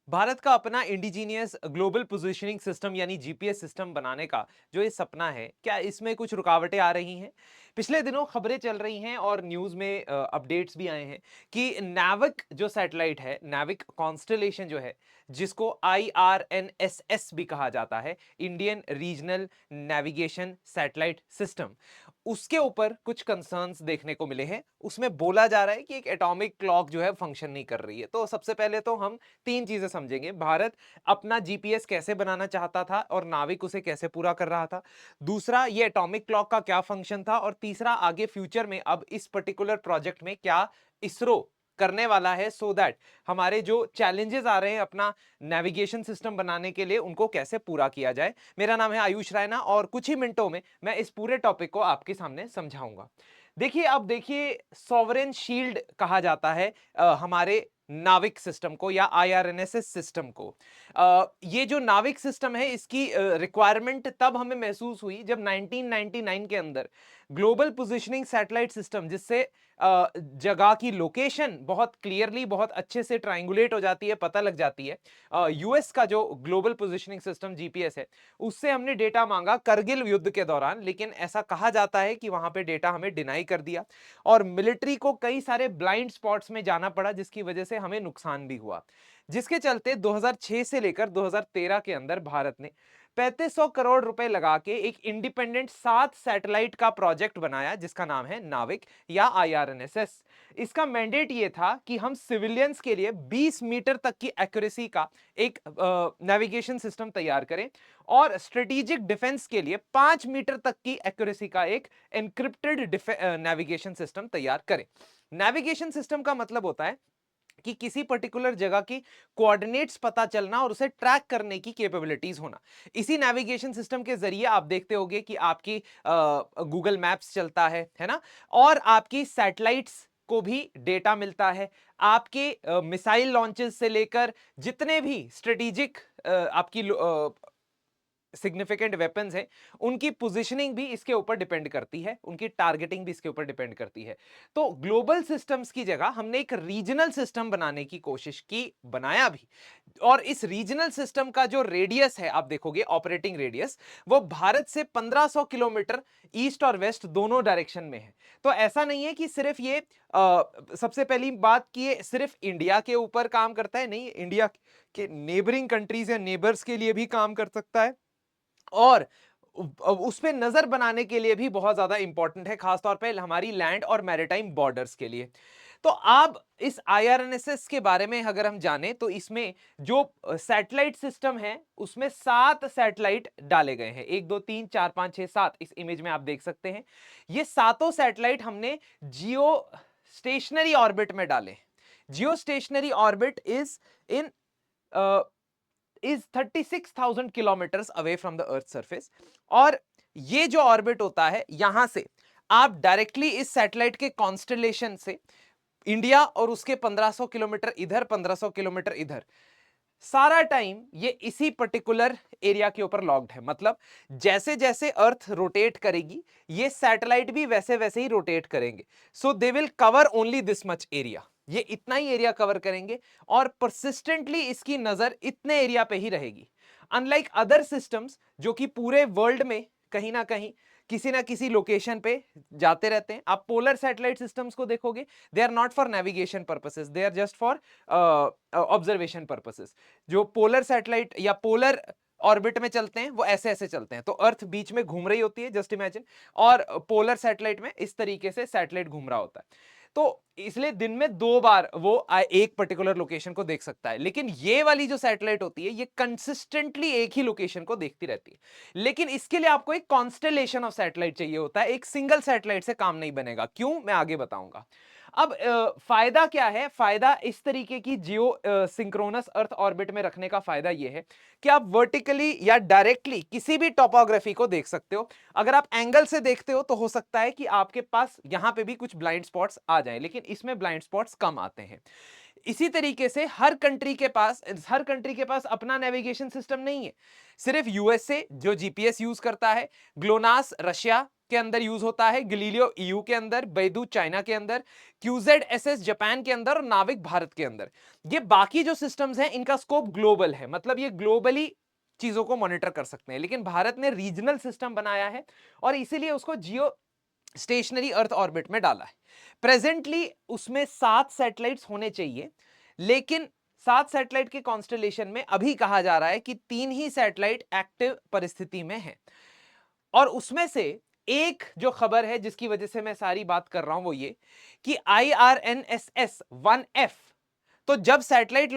भारत का अपना indigenous global positioning system यानी जीपीएस सिस्टम बनाने का जो ये सपना है, क्या इसमें कुछ रुकावटें आ रही हैं? पिछले दिनों खबरें चल रही हैं और न्यूज़ में अपडेट्स भी आए हैं कि नाविक जो सैटेलाइट है, नाविक कॉन्स्टलेशन जो है, जिसको आईआरएनएसएस भी कहा जाता है, Indian regional navigation satellite system, उसके ऊपर कुछ कंसर्न्स देखने को मिले हैं। उसमें बोला जा रहा है कि एक एटॉमिक क्लॉक जो है फंक्शन नहीं कर रही है। तो सबसे पहले तो हम 3 चीजें समझेंगे। भारत अपना जीपीएस कैसे बनाना चाहता था और नाविक उसे कैसे पूरा कर रहा था। दूसरा, ये एटॉमिक क्लॉक का क्या फंक्शन था और तीसरा, आगे फ्यूचर में अब इस पर्टिकुलर प्रोजेक्ट में क्या इसरो करने वाला है सो दैट हमारे जो चैलेंजेस आ रहे हैं अपना नेविगेशन सिस्टम बनाने के लिए उनको कैसे पूरा किया जाए। मेरा नाम है आयुष रैना और कुछ ही मिनटों में मैं इस पूरे टॉपिक को आपके सामने समझाऊंगा। देखिए, अब देखिए, सॉवरेन शील्ड कहा जाता है हमारे नाविक सिस्टम को या आईआरएनएसएस सिस्टम को। ये जो नाविक सिस्टम है इसकी रिक्वायरमेंट तब हमें महसूस हुई जब 1999 के अंदर ग्लोबल पोजीशनिंग सैटेलाइट सिस्टम, जिससे जगह की लोकेशन बहुत क्लियरली बहुत अच्छे से ट्रायंगुलेट हो जाती है, पता लग जाती है। यूएस का जो ग्लोबल पोजीशनिंग सिस्टम जीपीएस है, उससे हमने डेटा मांगा करगिल युद्ध के दौरान, लेकिन ऐसा कहा जाता है कि वहां पे डेटा हमें डिनाई कर दिया और मिलिट्री को कई सारे ब्लाइंड स्पॉट्स में जाना पड़ा, जिसकी वजह से हमें नुकसान भी हुआ। जिसके चलते 2006 से लेकर 2013 के अंदर भारत ने 3500 करोड़ रुपए लगा के एक इंडिपेंडेंट 7 सैटेलाइट का प्रोजेक्ट बनाया जिसका नाम है नाविक या आईआरएनएसएस। इसका मैंडेट ये था कि हम सिविलियंस के लिए 20 मीटर तक की एक्यूरेसी का एक नेविगेशन सिस्टम तैयार करें और स्ट्रेटेजिक डिफेंस के लिए 5 मीटर तक की एक्यूरेसी का एक एनक्रिप्टेड नेविगेशन सिस्टम तैयार करें। नेविगेशन सिस्टम का मतलब होता है कि किसी पर्टिकुलर जगह की कोऑर्डिनेट्स पता चलना और उसे ट्रैक करने की कैपेबिलिटीज होना। इसी नेविगेशन सिस्टम के जरिए आप देखते होंगे कि आपकी गूगल मैप्स चलता है ना, और आपकी सैटेलाइट्स को भी डेटा मिलता है। आपके मिसाइल लॉन्चेस से लेकर जितने भी स्ट्रेटेजिक आपकी सिग्निफिकेंट वेपन्स हैं, उनकी पोजीशनिंग भी इसके ऊपर डिपेंड करती है, उनकी टारगेटिंग भी इसके ऊपर डिपेंड करती है। तो ग्लोबल सिस्टम्स की जगह हमने एक रीजनल सिस्टम बनाने की कोशिश की, बनाया भी। और इस रीजनल सिस्टम का जो रेडियस है, आप देखोगे ऑपरेटिंग रेडियस, वो भारत से 1500 किलोमीटर ईस्ट और वेस्ट दोनों डायरेक्शन में है। तो ऐसा नहीं है कि सिर्फ ये सबसे पहली बात कि ये सिर्फ इंडिया के ऊपर काम करता है, नहीं, इंडिया के नेबरिंग कंट्रीज या नेबर्स के लिए भी काम कर सकता है और उस पे नजर बनाने के लिए भी बहुत ज्यादा इंपॉर्टेंट है, खासतौर पे हमारी लैंड और मैरिटाइम बॉर्डर्स के लिए। तो अब इस आईआरएनएसएस के बारे में अगर हम जाने तो इसमें जो सैटेलाइट सिस्टम है उसमें 7 सैटेलाइट डाले गए हैं। 1 2 3 4 5 6 7 इस इमेज में आप देख सकते हैं। ये सातों सैटेलाइट हमने जियो स्टेशनरी ऑर्बिट में डाले। जियो stationery orbit in is 36,000 kilometres away from the earth surface. और ये जो ऑर्बिट होता है, यहां से आप डायरेक्टली इस सैटेलाइट के कॉन्स्टलेशन से इंडिया और उसके 1500 किलोमीटर इधर 1500 किलोमीटर इधर सारा टाइम ये इसी पर्टिकुलर एरिया के ऊपर लॉक्ड है। मतलब जैसे जैसे अर्थ रोटेट करेगी ये सैटेलाइट भी वैसे वैसे ही रोटेट करेंगे। So they will cover only this much area, ये इतना ही एरिया कवर करेंगे और परसिस्टेंटली इसकी नजर इतने एरिया पे ही रहेगी। अनलाइक अदर सिस्टम्स जो कि पूरे वर्ल्ड में कहीं ना किसी लोकेशन पे जाते रहते हैं। आप पोलर सैटेलाइट सिस्टम्स को देखोगे, they are not for navigation purposes, they are just for observation purposes. जो पोलर सैटेलाइट या पोलर ऑर्बिट में चलते हैं वो ऐसे ऐसे चलते हैं, तो अर्थ बीच में घूम रही होती है, जस्ट इमेजिन, और पोलर सैटेलाइट में इस तरीके से सैटेलाइट घूम रहा होता है। तो इसलिए दिन में 2 बार वो एक पर्टिकुलर लोकेशन को देख सकता है। लेकिन ये वाली जो सैटेलाइट होती है ये कंसिस्टेंटली एक ही लोकेशन को देखती रहती है। लेकिन इसके लिए आपको एक कॉन्स्टेलेशन ऑफ सैटेलाइट चाहिए होता है, एक सिंगल सैटेलाइट से काम नहीं बनेगा। क्यों, मैं आगे बताऊंगा। अब फायदा क्या है? फायदा इस तरीके की जियो सिंक्रोनस अर्थ ऑर्बिट में रखने का फायदा यह है कि आप वर्टिकली या डायरेक्टली किसी भी टोपोग्राफी को देख सकते हो। अगर आप एंगल से देखते हो तो हो सकता है कि आपके पास यहां पे भी कुछ ब्लाइंड स्पॉट्स आ जाएं, लेकिन इसमें ब्लाइंड स्पॉट्स कम आते हैं। इसी तरीके से हर कंट्री के पास अपना नेविगेशन सिस्टम नहीं है। सिर्फ यूएसए जो जीपीएस यूज करता है, ग्लोनास रशिया के अंदर यूज होता है, गलीलियो ईयू के अंदर, बेइदू चाइना के अंदर, QZSS जापान के अंदर और नाविक भारत के अंदर। ये बाकी जो सिस्टम्स हैं इनका स्कोप ग्लोबल है, मतलब ये ग्लोबली चीजों को मॉनिटर कर सकते हैं, लेकिन भारत ने रीजनल सिस्टम बनाया है और इसीलिए उसको जियो स्टेशनरी अर्थ ऑर्बिट में डाला है। प्रेजेंटली उसमें 7 सैटेलाइट्स होने चाहिए, लेकिन 7 सैटेलाइट के कॉन्स्टलेशन में अभी कहा जा रहा है कि 3 ही सैटेलाइट एक्टिव परिस्थिति में है। और उसमें से एक जो खबर है जिसकी वजह से मैं सारी बात कर रहा हूं वो ये कि IRNSS 1F, तो जब सैटेलाइट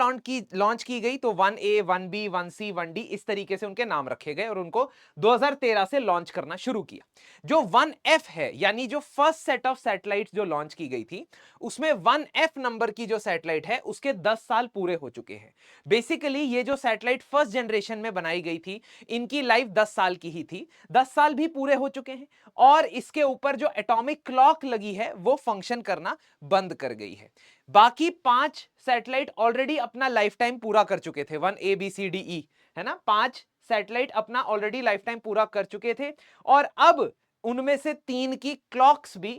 लॉन्च की गई तो 1A 1B 1C 1D इस तरीके से उनके नाम रखे गए और उनको 2013 से लॉन्च करना शुरू किया। जो 1F है यानी जो फर्स्ट सेट ऑफ सैटेलाइट्स जो लॉन्च की गई थी उसमें 1F नंबर की जो सैटेलाइट है उसके 10 साल पूरे हो चुके हैं। बेसिकली ये जो सैटेलाइट फर्स्ट जनरेशन में बनाई गई थी इनकी लाइफ 10 साल की ही थी, 10 साल भी पूरे हो चुके हैं और इसके ऊपर जो एटॉमिक क्लॉक लगी है वो फंक्शन करना बंद कर गई है। बाकी 5 सैटेलाइट ऑलरेडी अपना लाइफ टाइम पूरा कर चुके थे, 1ABCDE है ना, 5 सैटेलाइट अपना ऑलरेडी लाइफ टाइम पूरा कर चुके थे और अब उनमें से 3 की क्लॉक्स भी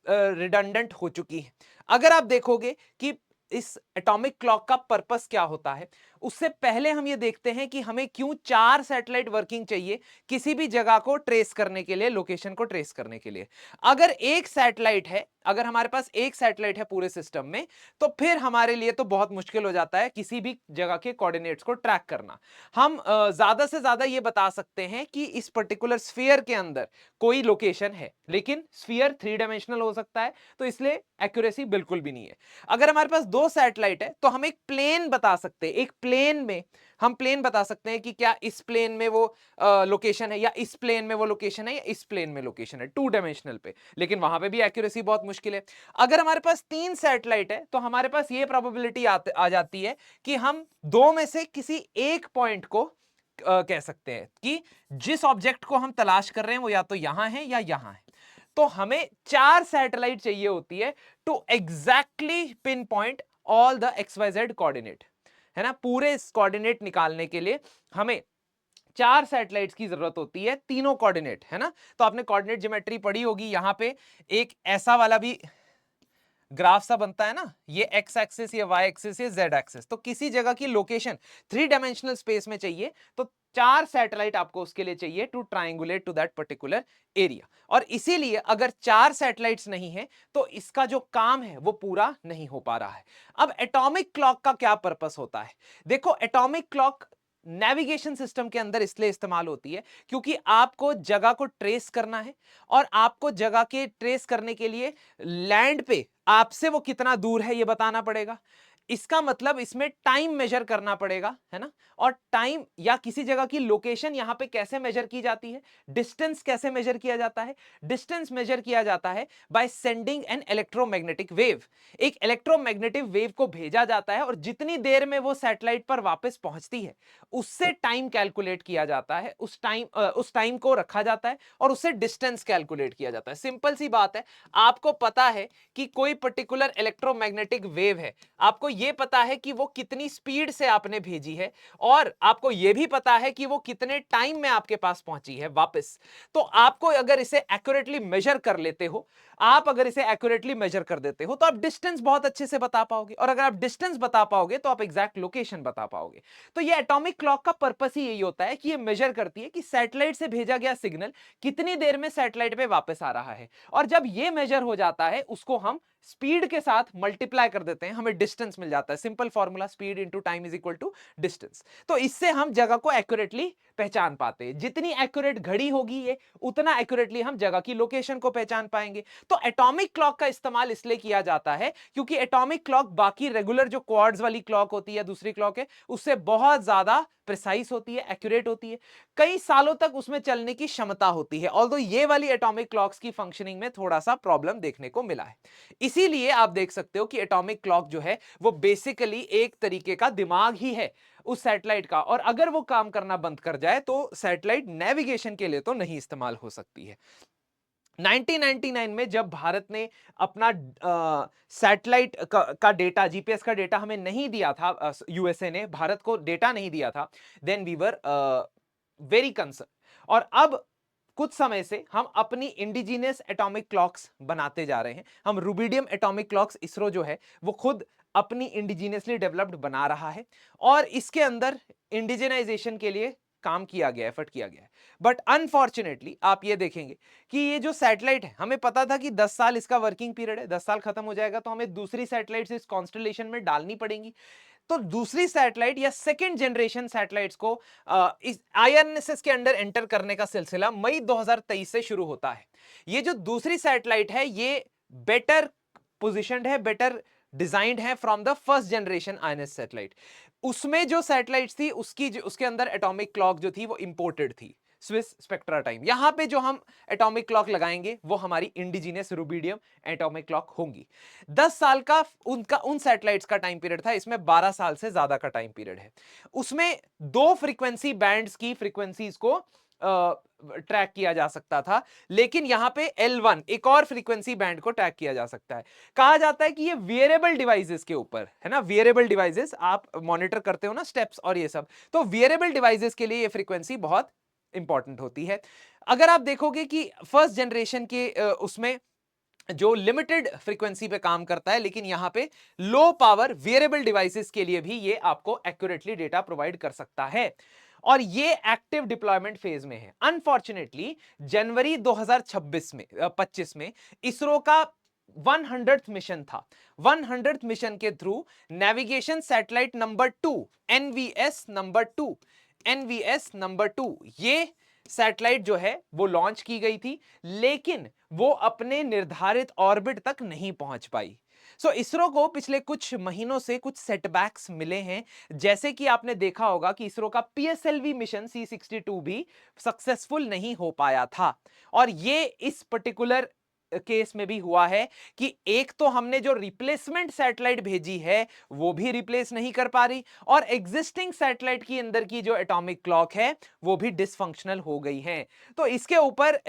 रिडंडेंट हो चुकी है। अगर आप देखोगे कि इस एटॉमिक क्लॉक का पर्पस क्या होता है, उससे पहले हम ये देखते हैं कि हमें क्यों 4 सैटेलाइट वर्किंग चाहिए किसी भी जगह को ट्रेस करने के लिए, लोकेशन को ट्रेस करने के लिए। अगर एक सैटेलाइट है, अगर हमारे पास एक सैटेलाइट है पूरे सिस्टम में, तो फिर हमारे लिए तो बहुत मुश्किल हो जाता है किसी भी जगह के कोऑर्डिनेट्स को ट्रैक करना। हम ज्यादा से ज्यादा ये बता सकते हैं कि इस पर्टिकुलर स्फीयर के अंदर कोई लोकेशन है, लेकिन स्फीयर 3 डायमेंशनल हो सकता है तो इसलिए एक्यूरेसी बिल्कुल भी नहीं है। अगर हमारे पास 2 सैटेलाइट है तो हम एक प्लेन बता सकते हैं, एक प्लेन में हम प्लेन बता सकते हैं कि क्या इस प्लेन में वो लोकेशन है या इस प्लेन में वो लोकेशन है या इस प्लेन में लोकेशन है 2 डायमेंशनल पे, लेकिन वहां पे भी एक्यूरेसी बहुत मुश्किल है। अगर हमारे पास 3 सैटेलाइट है तो हमारे पास ये प्रोबेबिलिटी आ जाती है कि हम 2 में से किसी एक पॉइंट को कह सकते हैं कि जिस ऑब्जेक्ट को हम तलाश कर रहे हैं वो या तो यहां है या यहां है। तो हमें 4 सैटेलाइट चाहिए होती है to exactly pinpoint all the XYZ coordinate, है ना। पूरे इस कोऑर्डिनेट निकालने के लिए हमें 4 सैटेलाइट्स की जरूरत होती है, तीनों कोऑर्डिनेट, है ना। तो आपने कोऑर्डिनेट ज्योमेट्री पढ़ी होगी, यहां पे एक ऐसा वाला भी ग्राफ सा बनता है ना, ये एक्स एक्सिस, ये वाई एक्सिस, ये जेड एक्सिस। तो किसी जगह की लोकेशन 3 डायमेंशनल स्पेस में चाहिए तो 4 सैटेलाइट आपको उसके लिए चाहिए to triangulate to that particular area. और इसीलिए अगर 4 सैटेलाइट्स नहीं है तो इसका जो काम है वो पूरा नहीं हो पा रहा है। अब एटॉमिक क्लॉक का क्या पर्पस होता है? देखो, एटॉमिक क्लॉक नेविगेशन सिस्टम के अंदर इसलिए इस्तेमाल होती है क्योंकि आपको जगह को ट्रेस करना है और आपको जगह के ट्रेस करने के लिए लैंड पे आपसे वो कितना दूर है ये बताना पड़ेगा। इसका मतलब इसमें टाइम मेजर करना पड़ेगा, है ना। और टाइम या किसी जगह की लोकेशन यहां पे कैसे मेजर की जाती है, डिस्टेंस कैसे मेजर किया जाता है? डिस्टेंस मेजर किया जाता है by sending an electromagnetic wave. एक इलेक्ट्रोमैग्नेटिक वेव को भेजा जाता है और जितनी देर में वो सैटेलाइट पर वापस पहुंचती है उससे टाइम कैलकुलेट किया जाता है, उस टाइम को रखा जाता है और उससे डिस्टेंस कैलकुलेट किया जाता है। सिंपल सी बात है, आपको पता है कि कोई पर्टिकुलर इलेक्ट्रोमैग्नेटिक वेव है, आपको यह पता है कि वो कितनी स्पीड से आपने भेजी है और आपको यह भी पता है कि वो कितने टाइम में आपके पास पहुंची है वापस। तो आपको अगर इसे एक्यूरेटली मेजर कर लेते हो, आप अगर इसे एक्यूरेटली मेजर कर देते हो तो आप डिस्टेंस बहुत अच्छे से बता पाओगे और अगर आप डिस्टेंस बता पाओगे तो आप एग्जैक्ट लोकेशन बता पाओगे। तो ये एटॉमिक क्लॉक का पर्पस ही यही होता है कि ये मेजर करती है कि सैटेलाइट से भेजा गया सिग्नल कितनी देर में सैटेलाइट पे वापस आ रहा है और जब ये मेजर हो जाता है उसको हम स्पीड के साथ मल्टीप्लाई कर देते हैं, हमें डिस्टेंस मिल जाता है। Simple formula, speed into time is equal to distance. तो इससे हम जगह को एक्यूरेटली पहचान पाते हैं। जितनी एक्यूरेट घड़ी होगी ये, उतना एक्यूरेटली हम जगह की लोकेशन को पहचान पाएंगे। तो एटॉमिक क्लॉक का इस्तेमाल इसलिए किया जाता है क्योंकि एटॉमिक क्लॉक बाकी रेगुलर जो क्वार्ट्ज वाली क्लॉक होती है, दूसरी क्लॉक है, उससे बहुत ज्यादा प्रिसाइज होती है, एक्यूरेट होती है, कई सालों तक उसमें चलने की क्षमता होती है। ऑल्दो ये वाली एटॉमिक क्लॉक्स की फंक्शनिंग में थोड़ा सा प्रॉब्लम देखने को मिला है। इसीलिए आप देख सकते हो कि एटॉमिक क्लॉक जो है वो बेसिकली एक तरीके का दिमाग ही है उस सैटेलाइट का, और अगर वो काम करना बंद कर जाए तो सैटेलाइट नेविगेशन के लिए तो नहीं इस्तेमाल हो सकती है। 1999 में जब भारत ने अपना सैटेलाइट का डेटा, जीपीएस का डेटा हमें नहीं दिया था, यूएसए ने भारत को डेटा नहीं दिया था, then we were very concern. और अब कुछ समय से हम अपनी इंडिजिनियस एटॉमिक क्लॉक्स बनाते जा रहे हैं। हम रुबिडियम एटॉमिक क्लॉक्स इसरो जो है वो खुद अपनी इंडिजीनियसली डेवलप्ड बना रहा है और इसके अंदर इंडिजिनाइजेशन के लिए काम किया गया, एफर्ट किया गया है। बट अनफॉर्चुनेटली आप ये देखेंगे कि ये जो सैटेलाइट है, हमें पता था कि 10 साल इसका वर्किंग पीरियड है, 10 साल खत्म हो जाएगा तो हमें दूसरी सैटेलाइट इस कॉन्स्टलेशन में डालनी पड़ेंगी। तो दूसरी सैटेलाइट या सेकेंड जनरेशन सैटेलाइट्स को इस आईआरएनएसएस के अंडर एंटर करने का सिलसिला मई 2023 से शुरू होता है। ये जो दूसरी सैटेलाइट है ये बेटर पोजिशनड है, बेटर डिजाइंड है from the first generation INS satellite. उसमें जो सैटेलाइट्स थी उसके अंदर एटॉमिक क्लॉक जो थी वो इंपोर्टेड थी, स्विस स्पेक्ट्रा टाइम। यहां पे जो हम एटॉमिक क्लॉक लगाएंगे वो हमारी इंडिजिनियस रुबिडियम एटॉमिक क्लॉक होंगी। 10 साल का उनका उन सैटेलाइट्स का टाइम पीरियड था, इसमें 12 साल से ज्यादा का टाइम पीरियड है। उसमें दो फ्रीक्वेंसी बैंड्स की फ्रीक्वेंसीज को ट्रैक किया जा सकता था, लेकिन यहां पे L1 एक और फ्रीक्वेंसी बैंड को ट्रैक किया जा सकता है। कहा जाता है कि ये वियरेबल डिवाइसेस के ऊपर है ना, वियरेबल डिवाइसेस आप मॉनिटर करते हो ना स्टेप्स और ये सब, तो वियरेबल डिवाइसेस के लिए ये फ्रीक्वेंसी बहुत इंपॉर्टेंट होती है। अगर आप देखोगे कि फर्स्ट जनरेशन के उसमें जो लिमिटेड फ्रीक्वेंसी पे काम करता है, लेकिन यहां पे लो पावर वेरिएबल डिवाइसेस के लिए भी ये आपको एक्यूरेटली डेटा प्रोवाइड कर सकता है और ये एक्टिव डिप्लॉयमेंट फेज में है। अनफॉर्चुनेटली जनवरी 2026 में 25 में इसरो का 100th मिशन था। 100th मिशन के through navigation satellite number 2 NVS number 2 ये सैटेलाइट जो है वो लॉन्च की गई थी, लेकिन वो अपने निर्धारित ऑर्बिट तक नहीं पहुंच पाई। इसरो को पिछले कुछ महीनों से कुछ सेटबैक्स मिले हैं। जैसे कि आपने देखा होगा कि इसरो का पीएसएलवी मिशन C62 भी सक्सेसफुल नहीं हो पाया था और ये इस पर्टिकुलर केस में भी हुआ है कि एक तो हमने जो रिप्लेसमेंट सैटेलाइट भेजी है वो भी रिप्लेस नहीं कर पा रही और एग्जिस्टिंग सैटेलाइट की अंदर की जो एटॉमिक क्लॉक है वो भी डिसफंक्शनल हो गई है। तो इसके ऊपर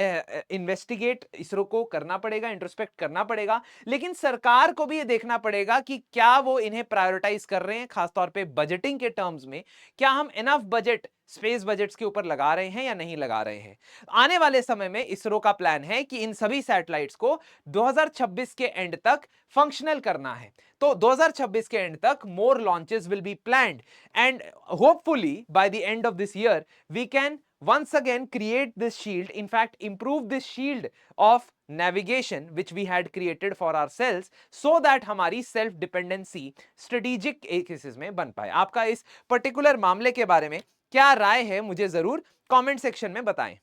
इन्वेस्टिगेट इसरो को करना पड़ेगा, इंट्रोस्पेक्ट करना पड़ेगा, लेकिन सरकार को भी ये देखना पड़ेगा कि क्या वो इन्हें प्रायोरिटाइज कर रहे हैं, खासतौर पे बजटिंग के टर्म्स में क्या हम इनफ बजट स्पेस बजट्स के ऊपर लगा रहे हैं या नहीं लगा रहे हैं। आने वाले समय में इसरो का प्लान है कि इन सभी सैटेलाइट्स को 2026 के एंड तक फंक्शनल करना है। तो 2026 के एंड तक more launches will be planned and hopefully by the end of this year we can once again create this shield, in fact improve this shield of navigation which we had created for ourselves, so that हमारी self dependency strategic cases में बन पाए। आपका इस particular मामले के बारे में क्या राय है मुझे जरूर कमेंट सेक्शन में बताएं।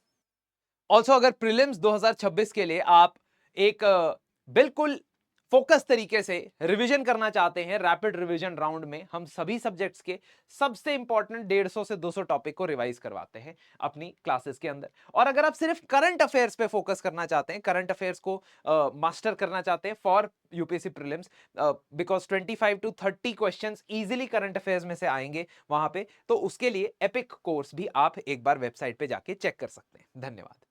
ऑल्सो अगर प्रीलिम्स 2026 के लिए आप एक बिल्कुल फोकस तरीके से रिवीजन करना चाहते हैं, रैपिड रिवीजन राउंड में हम सभी सब्जेक्ट्स के सबसे इंपॉर्टेंट 150 से 200 टॉपिक को रिवाइज करवाते हैं अपनी क्लासेस के अंदर। और अगर आप सिर्फ करंट अफेयर्स पे फोकस करना चाहते हैं, करंट अफेयर्स को मास्टर करना चाहते हैं for UPSC prelims, because 25 to 30 questions easily current affairs में से आएंगे वहां पे, तो उसके लिए एपिक कोर्स भी आप एक बार वेबसाइट पे जाके चेक कर सकते हैं। धन्यवाद।